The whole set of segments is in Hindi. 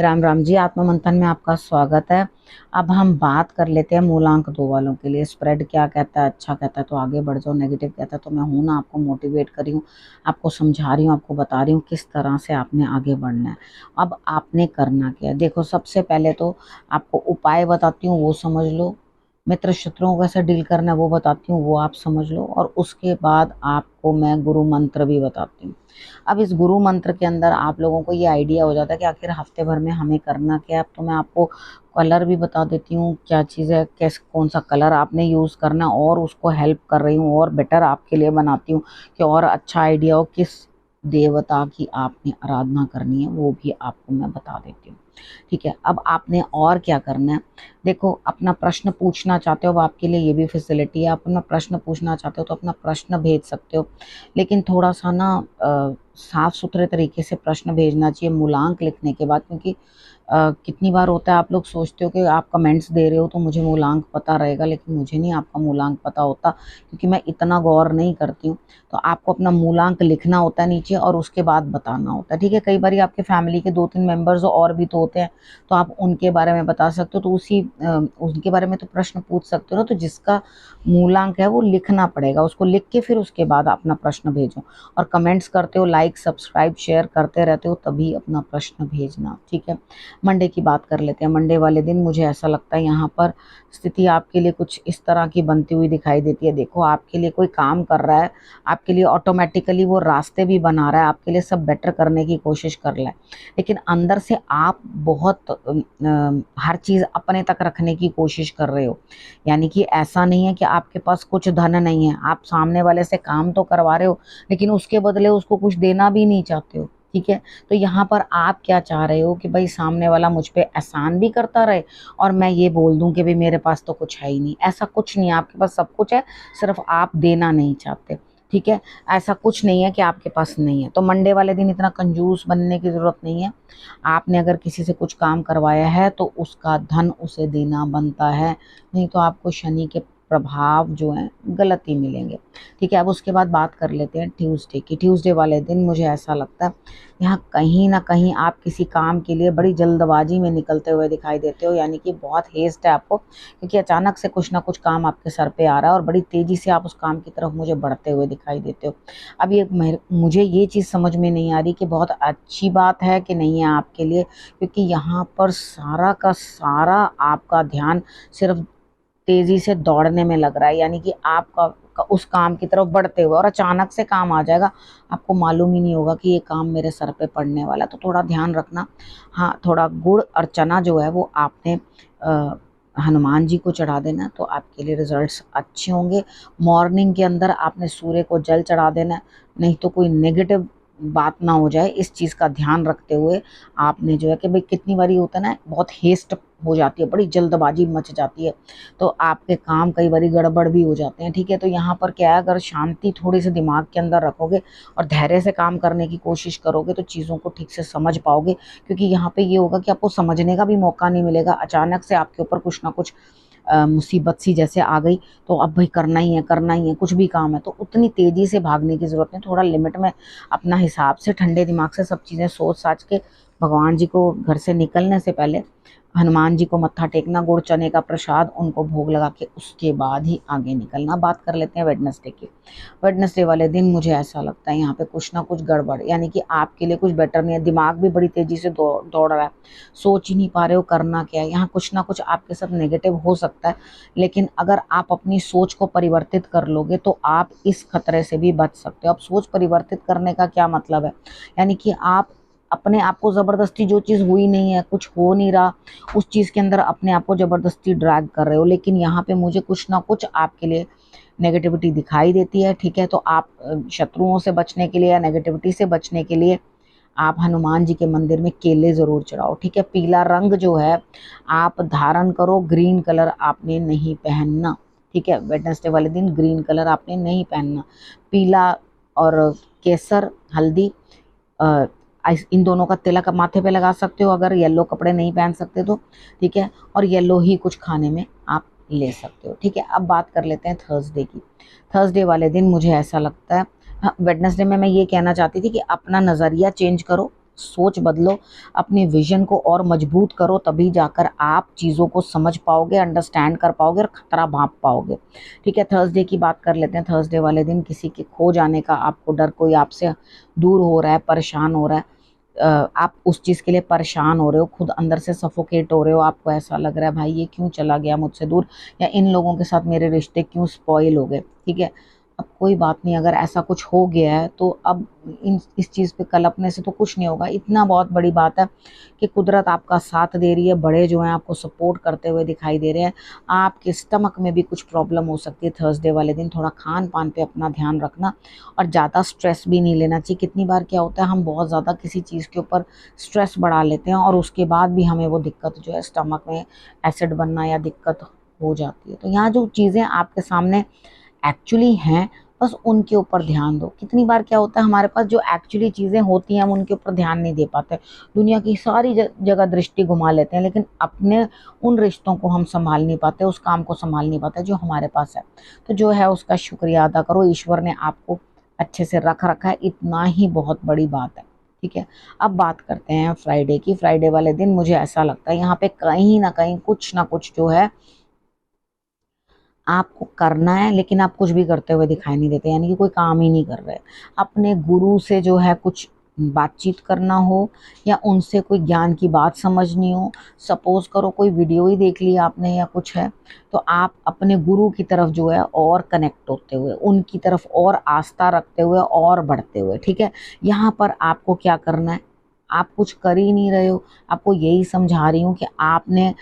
राम राम जी। आत्म मंथन में आपका स्वागत है। अब हम बात कर लेते हैं मूलांक 2 वालों के लिए। स्प्रेड क्या कहता है? अच्छा कहता है तो आगे बढ़ जाओ, नेगेटिव कहता है तो मैं हूं ना, आपको मोटिवेट कर रही हूँ, आपको समझा रही हूँ, आपको बता रही हूँ किस तरह से आपने आगे बढ़ना है। अब आपने करना क्या है, देखो सबसे पहले तो आपको उपाय बताती हूँ, वो समझ लो। मित्र शत्रुओं को कैसे डील करना है वो बताती हूँ, वो आप समझ लो। और उसके बाद आपको मैं गुरु मंत्र भी बताती हूँ। अब इस गुरु मंत्र के अंदर आप लोगों को ये आइडिया हो जाता है कि आखिर हफ्ते भर में हमें करना क्या है। अब तो मैं आपको कलर भी बता देती हूँ, क्या चीज़ है, कैसे कौन सा कलर आपने यूज़ करना है, और उसको हेल्प कर रही हूँ और बेटर आपके लिए बनाती हूँ कि और अच्छा आइडिया हो। किस देवता की आपने आराधना करनी है वो भी आपको मैं बता देती हूँ। ठीक है, अब आपने और क्या करना है, देखो अपना प्रश्न पूछना चाहते हो, अब आपके लिए ये भी फैसिलिटी है। आप अपना प्रश्न पूछना चाहते हो तो अपना प्रश्न भेज सकते हो, लेकिन थोड़ा सा ना साफ सुथरे तरीके से प्रश्न भेजना चाहिए मूलांक लिखने के बाद। क्योंकि कितनी बार होता है आप लोग सोचते हो कि आप कमेंट्स दे रहे हो तो मुझे मूलांक पता रहेगा, लेकिन मुझे नहीं आपका मूलांक पता होता, क्योंकि मैं इतना गौर नहीं करती हूँ। तो आपको अपना मूलांक लिखना होता है नीचे और उसके बाद बताना होता है। ठीक है, कई बार आपके फैमिली के 2-3 मेंबर्स और भी तो होते हैं, तो आप उनके बारे में बता सकते हो, तो उनके बारे में तो प्रश्न पूछ सकते हो ना। तो जिसका मूलांक है वो लिखना पड़ेगा, उसको लिख के फिर उसके बाद अपना प्रश्न भेजो। और कमेंट्स करते हो, लाइक सब्सक्राइब शेयर करते रहते हो, तभी अपना प्रश्न भेजना। ठीक है, मंडे की बात कर लेते हैं। मंडे वाले दिन मुझे ऐसा लगता है यहाँ पर स्थिति आपके लिए कुछ इस तरह की बनती हुई दिखाई देती है। देखो आपके लिए कोई काम कर रहा है, आपके लिए ऑटोमेटिकली वो रास्ते भी बना रहा है, आपके लिए सब बेटर करने की कोशिश कर रहा है, लेकिन अंदर से आप बहुत हर चीज़ अपने तक रखने की कोशिश कर रहे हो। यानी कि ऐसा नहीं है कि आपके पास कुछ धन नहीं है, आप सामने वाले से काम तो करवा रहे हो, लेकिन उसके बदले उसको कुछ देना भी नहीं चाहते हो। ठीक है, तो यहाँ पर आप क्या चाह रहे हो कि भाई सामने वाला मुझ पे एहसान भी करता रहे और मैं ये बोल दूं कि भाई मेरे पास तो कुछ है ही नहीं। ऐसा कुछ नहीं है, आपके पास सब कुछ है, सिर्फ आप देना नहीं चाहते। ठीक है, ऐसा कुछ नहीं है कि आपके पास नहीं है। तो मंडे वाले दिन इतना कंजूस बनने की ज़रूरत नहीं है। आपने अगर किसी से कुछ काम करवाया है तो उसका धन उसे देना बनता है, नहीं तो आपको शनि के प्रभाव जो हैं गलत ही मिलेंगे। ठीक है, अब उसके बाद बात कर लेते हैं ट्यूसडे की। ट्यूसडे वाले दिन मुझे ऐसा लगता है यहाँ कहीं ना कहीं आप किसी काम के लिए बड़ी जल्दबाजी में निकलते हुए दिखाई देते हो। यानी कि बहुत हेस्ट है आपको, क्योंकि अचानक से कुछ ना कुछ काम आपके सर पे आ रहा है और बड़ी तेज़ी से आप उस काम की तरफ मुझे बढ़ते हुए दिखाई देते हो। अब ये मुझे ये चीज़ समझ में नहीं आ रही कि बहुत अच्छी बात है कि नहीं है आपके लिए, क्योंकि यहाँ पर सारा का सारा आपका ध्यान सिर्फ तेजी से दौड़ने में लग रहा है। यानी कि आपका उस काम की तरफ बढ़ते हुए, और अचानक से काम आ जाएगा, आपको मालूम ही नहीं होगा कि ये काम मेरे सर पे पड़ने वाला है। तो थोड़ा ध्यान रखना। हाँ, थोड़ा गुड़ और चना जो है वो आपने हनुमान जी को चढ़ा देना, तो आपके लिए रिजल्ट्स अच्छे होंगे। मॉर्निंग के अंदर आपने सूर्य को जल चढ़ा देना है, नहीं तो कोई नेगेटिव बात ना हो जाए, इस चीज़ का ध्यान रखते हुए आपने जो है कि भाई कितनी बारी होता है ना, बहुत हेस्ट हो जाती है, बड़ी जल्दबाजी मच जाती है, तो आपके काम कई बारी गड़बड़ भी हो जाते हैं। ठीक है, तो यहाँ पर क्या है, अगर शांति थोड़ी सी दिमाग के अंदर रखोगे और धैर्य से काम करने की कोशिश करोगे तो चीज़ों को ठीक से समझ पाओगे। क्योंकि यहाँ पे ये होगा कि आपको समझने का भी मौका नहीं मिलेगा, अचानक से आपके ऊपर कुछ ना कुछ मुसीबत सी जैसे आ गई, तो अब भाई करना ही है, करना ही है, कुछ भी काम है तो उतनी तेज़ी से भागने की ज़रूरत नहीं। थोड़ा लिमिट में अपना हिसाब से ठंडे दिमाग से सब चीज़ें सोच साच के भगवान जी को घर से निकलने से पहले हनुमान जी को मत्था टेकना, गुड़ चने का प्रसाद उनको भोग लगा के उसके बाद ही आगे निकलना। बात कर लेते हैं वेडनेसडे की। वेडनेसडे वाले दिन मुझे ऐसा लगता है यहाँ पे कुछ ना कुछ गड़बड़, यानी कि आपके लिए कुछ बेटर नहीं है। दिमाग भी बड़ी तेज़ी से दौड़ रहा है, सोच ही नहीं पा रहे हो करना क्या है। यहाँ कुछ ना कुछ आपके साथ नेगेटिव हो सकता है, लेकिन अगर आप अपनी सोच को परिवर्तित कर लोगे तो आप इस खतरे से भी बच सकते हो। अब सोच परिवर्तित करने का क्या मतलब है, यानी कि आप अपने आप को ज़बरदस्ती, जो चीज़ हुई नहीं है, कुछ हो नहीं रहा, उस चीज़ के अंदर अपने आप को ज़बरदस्ती ड्रैग कर रहे हो। लेकिन यहाँ पे मुझे कुछ ना कुछ आपके लिए नेगेटिविटी दिखाई देती है। ठीक है, तो आप शत्रुओं से बचने के लिए या नेगेटिविटी से बचने के लिए आप हनुमान जी के मंदिर में केले ज़रूर चढ़ाओ। ठीक है, पीला रंग जो है आप धारण करो, ग्रीन कलर आपने नहीं पहनना। ठीक है, वेडनेसडे वाले दिन ग्रीन कलर आपने नहीं पहनना। पीला और केसर, हल्दी, इन दोनों का तिलक आप माथे पे लगा सकते हो, अगर येलो कपड़े नहीं पहन सकते तो। ठीक है, और येलो ही कुछ खाने में आप ले सकते हो। ठीक है, अब बात कर लेते हैं थर्सडे की। थर्सडे वाले दिन मुझे ऐसा लगता है, हाँ वेडनेसडे में मैं ये कहना चाहती थी कि अपना नज़रिया चेंज करो, सोच बदलो, अपने विजन को और मजबूत करो, तभी जाकर आप चीज़ों को समझ पाओगे, अंडरस्टैंड कर पाओगे और खतरा भांप पाओगे। ठीक है, थर्सडे की बात कर लेते हैं। थर्सडे वाले दिन किसी के खो जाने का आपको डर, कोई आपसे दूर हो रहा है, परेशान हो रहा है, आप उस चीज़ के लिए परेशान हो रहे हो, खुद अंदर से सफोकेट हो रहे हो, आपको ऐसा लग रहा है भाई ये क्यों चला गया मुझसे दूर, या इन लोगों के साथ मेरे रिश्ते क्यों स्पॉइल हो गए। ठीक है, अब कोई बात नहीं, अगर ऐसा कुछ हो गया है तो अब इस चीज़ पे कलपने से तो कुछ नहीं होगा। इतना बहुत बड़ी बात है कि कुदरत आपका साथ दे रही है, बड़े जो हैं आपको सपोर्ट करते हुए दिखाई दे रहे हैं। आपके स्टमक में भी कुछ प्रॉब्लम हो सकती है थर्सडे वाले दिन, थोड़ा खान पान पे अपना ध्यान रखना और ज़्यादा स्ट्रेस भी नहीं लेना चाहिए। कितनी बार क्या होता है, हम बहुत ज़्यादा किसी चीज़ के ऊपर स्ट्रेस बढ़ा लेते हैं और उसके बाद भी हमें वो दिक्कत जो है स्टमक में एसिड बनना या दिक्कत हो जाती है। तो यहाँ जो चीज़ें आपके सामने एक्चुअली हैं, बस उनके ऊपर ध्यान दो। कितनी बार क्या होता है, हमारे पास जो एक्चुअली चीज़ें होती हैं हम उनके ऊपर ध्यान नहीं दे पाते, दुनिया की सारी जगह दृष्टि घुमा लेते हैं, लेकिन अपने उन रिश्तों को हम संभाल नहीं पाते, उस काम को संभाल नहीं पाते जो हमारे पास है। तो जो है उसका शुक्रिया अदा करो, ईश्वर ने आपको अच्छे से रख रखा है, इतना ही बहुत बड़ी बात है। ठीक है, अब बात करते हैं फ्राइडे की। फ्राइडे वाले दिन मुझे ऐसा लगता है यहाँ पे कहीं ना कुछ जो है आपको करना है, लेकिन आप कुछ भी करते हुए दिखाई नहीं देते, यानी कि कोई काम ही नहीं कर रहे। अपने गुरु से जो है कुछ बातचीत करना हो या उनसे कोई ज्ञान की बात समझनी हो, सपोज करो कोई वीडियो ही देख लिया आपने या कुछ है, तो आप अपने गुरु की तरफ जो है और कनेक्ट होते हुए, उनकी तरफ और आस्था रखते हुए और बढ़ते हुए। ठीक है, यहाँ पर आपको क्या करना है, आप कुछ कर ही नहीं रहे हो, आपको यही समझा रही हूँ कि आपने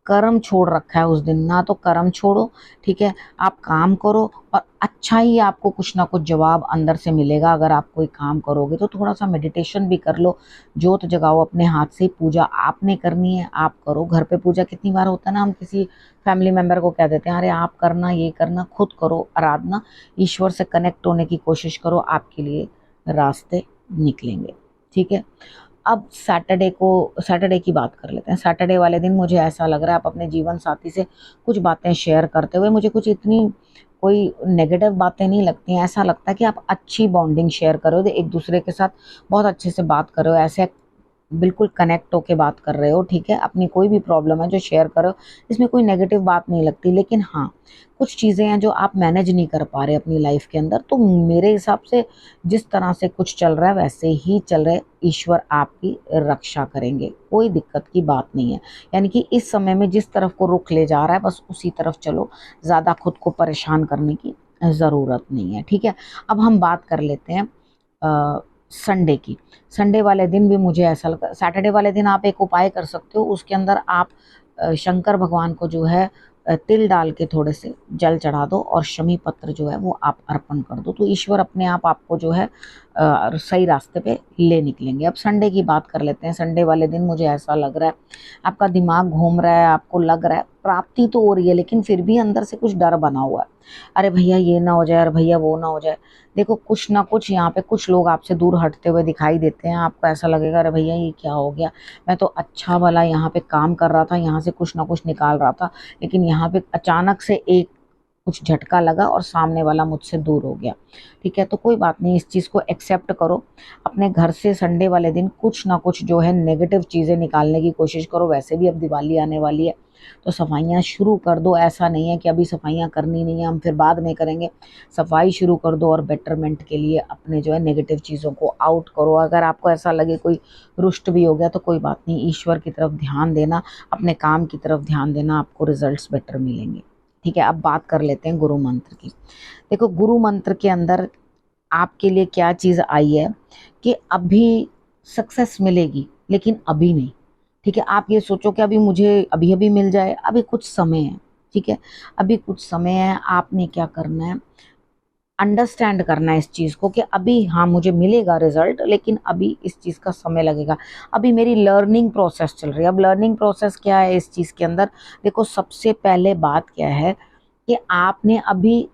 कर्म छोड़ रखा है उस दिन, ना तो कर्म छोड़ो। ठीक है, आप काम करो और अच्छा ही आपको कुछ ना कुछ जवाब अंदर से मिलेगा। अगर आप कोई काम करोगे तो थोड़ा सा मेडिटेशन भी कर लो, जोत जगाओ अपने हाथ से, पूजा आपने करनी है आप करो। घर पे पूजा कितनी बार होता है ना, हम किसी फैमिली मेम्बर को कह देते हैं अरे आप करना, ये करना, खुद करो आराधना, ईश्वर से कनेक्ट होने की कोशिश करो, आपके लिए रास्ते निकलेंगे। ठीक है, अब सैटरडे की बात कर लेते हैं। सैटरडे वाले दिन मुझे ऐसा लग रहा है आप अपने जीवन साथी से कुछ बातें शेयर करते हुए, मुझे कुछ इतनी कोई नेगेटिव बातें नहीं लगती हैं, ऐसा लगता है कि आप अच्छी बॉन्डिंग शेयर करो, एक दूसरे के साथ बहुत अच्छे से बात करो, ऐसे बिल्कुल कनेक्ट होके बात कर रहे हो। ठीक है, अपनी कोई भी प्रॉब्लम है जो शेयर करो, इसमें कोई नेगेटिव बात नहीं लगती। लेकिन हाँ, कुछ चीज़ें हैं जो आप मैनेज नहीं कर पा रहे अपनी लाइफ के अंदर, तो मेरे हिसाब से जिस तरह से कुछ चल रहा है वैसे ही चल रहे, ईश्वर आपकी रक्षा करेंगे, कोई दिक्कत की बात नहीं है। यानी कि इस समय में जिस तरफ को रुख ले जा रहा है बस उसी तरफ चलो, ज़्यादा खुद को परेशान करने की ज़रूरत नहीं है। ठीक है, अब हम बात कर लेते हैं संडे की। संडे वाले दिन भी मुझे ऐसा लगता है, सैटरडे वाले दिन आप एक उपाय कर सकते हो, उसके अंदर आप शंकर भगवान को जो है तिल डाल के थोड़े से जल चढ़ा दो और शमी पत्र जो है वो आप अर्पण कर दो, तो ईश्वर अपने आप आपको जो है सही रास्ते पे ले निकलेंगे। अब संडे की बात कर लेते हैं। संडे वाले दिन मुझे ऐसा लग रहा है आपका दिमाग घूम रहा है, आपको लग रहा है प्राप्ति तो हो रही है लेकिन फिर भी अंदर से कुछ डर बना हुआ है, अरे भैया ये ना हो जाए, अरे भैया वो ना हो जाए। देखो कुछ ना कुछ यहाँ पे कुछ लोग आपसे दूर हटते हुए दिखाई देते हैं, आपको ऐसा लगेगा अरे भैया ये क्या हो गया, मैं तो अच्छा भला यहाँ पे काम कर रहा था, यहाँ से कुछ ना कुछ निकाल रहा था, लेकिन यहाँ पे अचानक से एक कुछ झटका लगा और सामने वाला मुझसे दूर हो गया। ठीक है, तो कोई बात नहीं, इस चीज़ को एक्सेप्ट करो। अपने घर से संडे वाले दिन कुछ ना कुछ जो है नेगेटिव चीज़ें निकालने की कोशिश करो। वैसे भी अब दिवाली आने वाली है तो सफाइयाँ शुरू कर दो, ऐसा नहीं है कि अभी सफाइयाँ करनी नहीं है हम फिर बाद में करेंगे, सफाई शुरू कर दो और बेटरमेंट के लिए अपने जो है नेगेटिव चीज़ों को आउट करो। अगर आपको ऐसा लगे कोई रुष्ट भी हो गया तो कोई बात नहीं, ईश्वर की तरफ ध्यान देना, अपने काम की तरफ ध्यान देना, आपको रिजल्ट्स बेटर मिलेंगे। ठीक है, अब बात कर लेते हैं गुरु मंत्र की। देखो गुरु मंत्र के अंदर आपके लिए क्या चीज़ आई है कि अभी सक्सेस मिलेगी लेकिन अभी नहीं। ठीक है, आप ये सोचो कि अभी मुझे अभी अभी मिल जाए, अभी कुछ समय है। ठीक है, अभी कुछ समय है, आपने क्या करना है, अंडरस्टैंड करना है इस चीज़ को कि अभी हाँ मुझे मिलेगा रिजल्ट लेकिन अभी इस चीज़ का समय लगेगा, अभी मेरी लर्निंग प्रोसेस चल रही है। अब लर्निंग प्रोसेस क्या है इस चीज़ के अंदर, देखो सबसे पहले बात क्या है कि आपने अभी,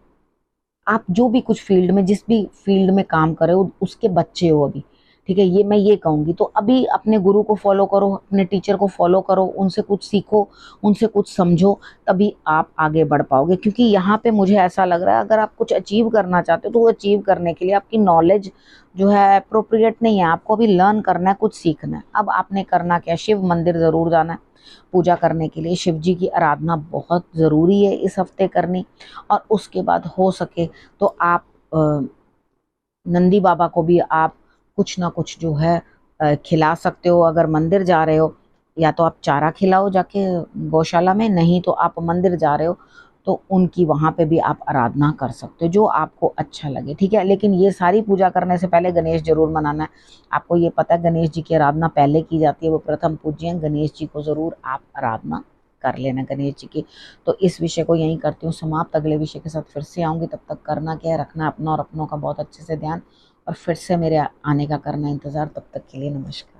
आप जो भी कुछ फील्ड में जिस भी फील्ड में काम कर रहे हो उसके बच्चे हो अभी। ठीक है, ये मैं ये कहूँगी। तो अभी अपने गुरु को फॉलो करो, अपने टीचर को फॉलो करो, उनसे कुछ सीखो, उनसे कुछ समझो, तभी आप आगे बढ़ पाओगे। क्योंकि यहाँ पे मुझे ऐसा लग रहा है अगर आप कुछ अचीव करना चाहते हो तो वो अचीव करने के लिए आपकी नॉलेज जो है अप्रोप्रिएट नहीं है, आपको अभी लर्न करना है, कुछ सीखना है। अब आपने करना क्या, शिव मंदिर ज़रूर जाना है पूजा करने के लिए, शिव जी की आराधना बहुत ज़रूरी है इस हफ्ते करनी। और उसके बाद हो सके तो आप नंदी बाबा को भी आप कुछ ना कुछ जो है खिला सकते हो। अगर मंदिर जा रहे हो या तो आप चारा खिलाओ जाके गौशाला में, नहीं तो आप मंदिर जा रहे हो तो उनकी वहाँ पे भी आप आराधना कर सकते हो, जो आपको अच्छा लगे, ठीक है। लेकिन ये सारी पूजा करने से पहले गणेश जरूर मनाना है। आपको ये पता है गणेश जी की आराधना पहले की जाती है, वो प्रथम पूज्य हैं। गणेश जी को ज़रूर आप आराधना कर लेना, गणेश जी की। तो इस विषय को यहीं करती हूँ समाप्त। अगले विषय के साथ फिर से आऊँगी, तब तक करना क्या है, रखना अपना और अपनों का बहुत अच्छे से ध्यान, और फिर से मेरे आने का करना इंतज़ार। तब तक के लिए नमस्कार।